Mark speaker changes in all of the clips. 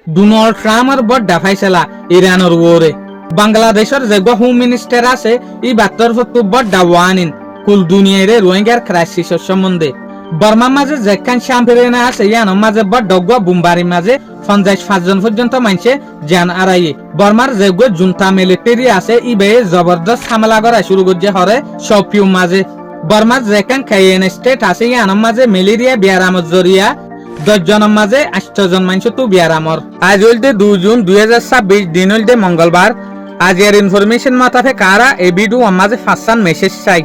Speaker 1: Donald ট্রাম্পের বড় ফাইসলা ইরানের ওরে বাংলাদেশের যে হোম মিনিস্টার আছে ই বাত্তর ফটো বড় ওয়ানিন কুল দুনিয়ার রোহিঙ্গার ক্রাইসিস সম্বন্ধে বর্মার মাঝে যেখান শ্যাম্পেরিনা আছে ইয়ানোর মাঝে বড় ডগা বুম্বারির মাঝে ৫০ জন পর্যন্ত মানছে জান আড়াইয়ে বর্মার যে জুনতা মিলিটারি আছে ইবে জবরদস্ত হামলা করা শুরু করছে হরে সপিউ মাঝে বর্মার যেখান কাইয়েন স্টেট আছে ইয়ানোর মাঝে ম্যালেরিয়া বিয়ারামত জরিয়া ১০ জনের মাঝে ৮ জন মানুষ তো বিয়ারামর আজ হইতে ২ জুন ২০২৬ দিন হইতে মঙ্গলবার আজ এর ইনফরমেশন মাতাফে কারা এ ভিডিও আমাজে ফাঁসান মেসেজ চাই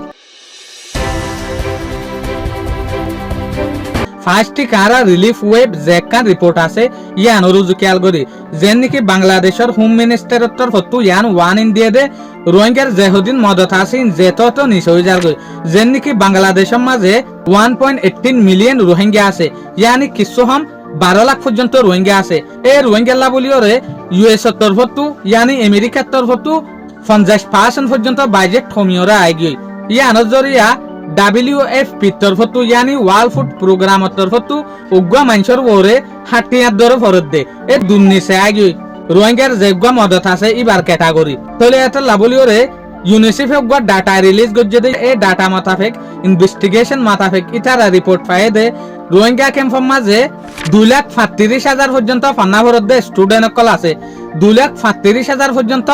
Speaker 1: ফার্স্টটি কারা রিলিফ ওয়েব জেকান রিপোর্ট আছে ইয়ান রুজুকিয়াল গরি যেন নাকি বাংলাদেশের হোম মিনিস্টারের তরফত ইয়ান ওয়ান ইন্ডিয়া দে রোহিঙ্গার যেহদিন মদত আছে যেত নিশ্চয় যার গই যেন নাকি বাংলাদেশের মাঝে 1.18 মিলিয়ন রোহিঙ্গা আছে ইয়ানি কিছু হম 12 লাখ পর্যন্ত রোহিঙ্গা আছে এই রোহিঙ্গা লাবলিওরে ইউএস এর তরফত ইয়ানি আমেরিকার তরফত 50% পর্যন্ত বাজেট কমিওরা আইগই ইয়ান জরিয়া WFP তরফত ইয়ানি ওয়ার্ল্ড ফুড প্রোগ্রাম তরফত উগ্র মানুষের ওরে হাটিয়ার দরে ফরত দে এ দুর্নীতি আগে রোহিঙ্গার যেগুলো মদত আছে এবার ক্যাটাগরি তাহলে এটা লাবলিওরে ইউনিসেফ উগ্র ডাটা রিলিজ করছে দে এই ডাটা মাতাফেক ইনভেস্টিগেশন মাতাফেক ইতারা রিপোর্ট পায় দে রোহিঙ্গা ক্যাম্পের মাঝে 2,35,000 পর্যন্ত ফান্না ফরত দে স্টুডেন্ট অকল আছে 2,35,000 পর্যন্ত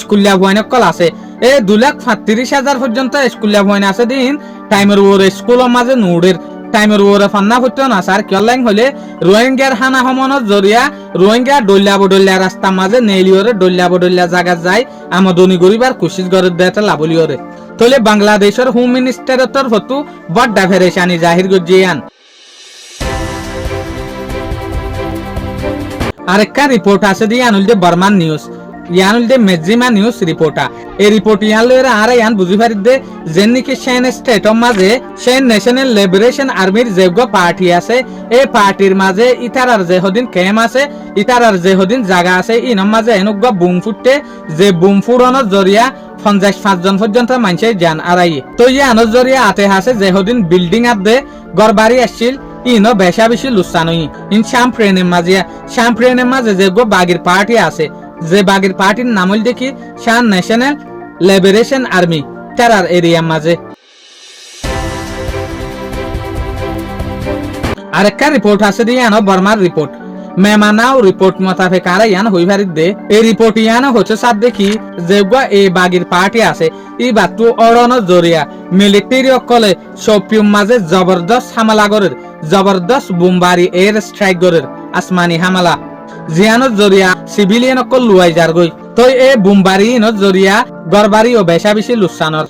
Speaker 1: স্কুলিয়া বইন অকল আছে এই 2,35,000 পর্যন্ত স্কুলিয়া বইন আছে দিন টাইমের ওরে স্কুলের মাঝে নোডের টাইমের ওরে ফান্না হইতো না স্যার কিয়লাইং হলে রোহিঙ্গার হানা হমনের জরিয়া রোহিঙ্গা ডল্লা রাস্তার মাঝে নেলিওরে ডল্লা জায়গা যায় আমদনি গরিবার কোশিশ করে দেতে লাবলিওরে তলে বাংলাদেশের হোম মিনিস্টারের তরফত বড় ফেরেশানি জাহির গজিয়ান আরেকটা রিপোর্ট আছে দি আনুলদে বর্মান নিউজ ইয়ানুলদে মেজিমা নিউজ রিপোর্টা এই রিপোর্ট ইয়ান লইরা আর ইয়ান বুঝি পারিদে যেন নাকি সেন স্টেটর মাঝে সেন ন্যাশনাল লিবারেশন আর্মির যেগো পার্টি আছে এই পার্টির মাঝে ইতারার যে হদিন ক্যাম্প আছে ইতারার যে হদিন জায়গা আছে ইনর মাঝে এনুগা বুম ফুটতে যে বুম ফুরনের জরিয়া ৫০ জন পর্যন্ত মানুষে জান আড়াই তো ইয়ানোর জরিয়া আতে আছে যে হদিন বিল্ডিং আর দে ঘর বাড়ি আসছিল ইনো বেশা বেশি লুসানই ইন শ্যাম্প্রেনের মাঝে যে গো বাগির পার্টি আছে যে বাগির পার্টির নাম হল দেখি শান ন্যাশনাল লিবারেশন আর্মি তারার এরিয়ার মাঝে আরেকটা রিপোর্ট আছে দিয়ে আনো বর্মার রিপোর্ট মেমানাও রিপোর্ট মোতাবেক আর ইয়ান হই ভারিত দে এই রিপোর্ট ইয়ানো হচ্ছে সাত দেখি যে গো এই বাগির পার্টি আছে ই বাতু অরণ জরিয়া মিলিটারি অকলে সপিউম মাঝে জবরদস্ত হামলা গরের জবরদস্ত বুমবারি এয়ার স্ট্রাইক গরের আসমানি হামলা জিয়ানোর জরিয়া সিভিলিয়ান অকল লুয়াই যার গই তো এই বুমবারি ইনোর জরিয়া গরবারি ও বেশা বেশি লুসানর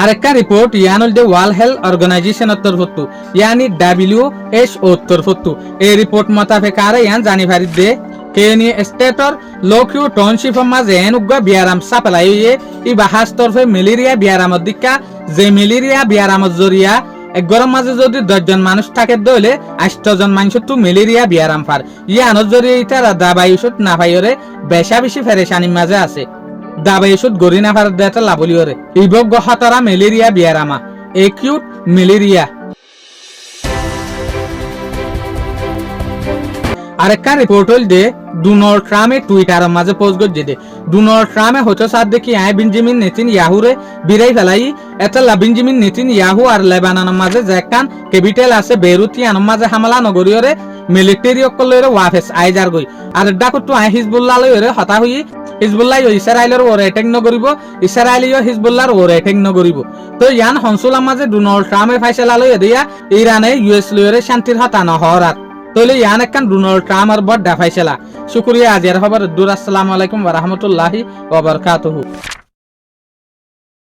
Speaker 1: আরেকটা রিপোর্ট ইয়ানুল দে ওয়ার্ল্ড হেলথ অর্গানাইজেশন তরফত ইয়ানি WHO তরফত এই রিপোর্ট মোতাবেক আর ইয়ান জানি ভারিত দে কেনি স্টেটর লোকিউ টাউনশিপের মাঝে এনুগা বিয়ারাম সাপ্লাই হইয়ে ই বাহাস তরফে ম্যালেরিয়া বিয়ারামত দিকা যে ম্যালেরিয়া বিয়ারামত জরিয়া একগরম মাঝে যদি 10 জন মানুষ থাকে দইলে 8 জন মানুষ তো ম্যালেরিয়া বিয়ারাম পার ইয়ানোর জরিয়া ইতারা দাবাই ওষুধ না পাইরে বেশা বেশি ফেরেশানির মাঝে আছে দাবাই ওষুধ গরি না পার দেতে লাবলিওরে ইবক গহতারা ম্যালেরিয়া বিয়ারামা একিউট ম্যালেরিয়া আরেকটা রিপোর্ট হল দে ডোনাল্ড ট্রাম্পের টুইটারের মাঝে পোস্ট করছে দে ডোনাল্ড ট্রাম্পে হচ্ছে সাথ দেখি বেঞ্জামিন নেতানিয়াহুরে বিরাই ফেলাই এটা বেঞ্জামিন নেতানিয়াহু আর লেবাননের মাঝে যেখান ক্যাপিটাল আছে বেইরুত ইয়ানোর মাঝে হামলা নগরীয়রে মিলিটারি অকলের ওয়াফেস আইজার গই আর ডাকতো হিজবুল্লাহ লইরে হতা হই হিজবুল্লাহ ইসরায়েলের ওর অ্যাটাক নগরিব ইসরায়েলিও হিজবুল্লাহর ওর অ্যাটাক নগরিব তো ইয়ান হনসুলার মাঝে ডোনাল্ড ট্রাম্পে ফাইসলা লই দিয়া ইরানে US লইরে শান্তির হতা নহরাত তইলে ইয়ান একখান ডোনাল্ড ট্রাম্পের বড় ফাইসলা শুকরিয়া আজির খবর দূর আসসালামু আলাইকুম ওয়া রাহমাতুল্লাহি ওয়া বারাকাতুহু।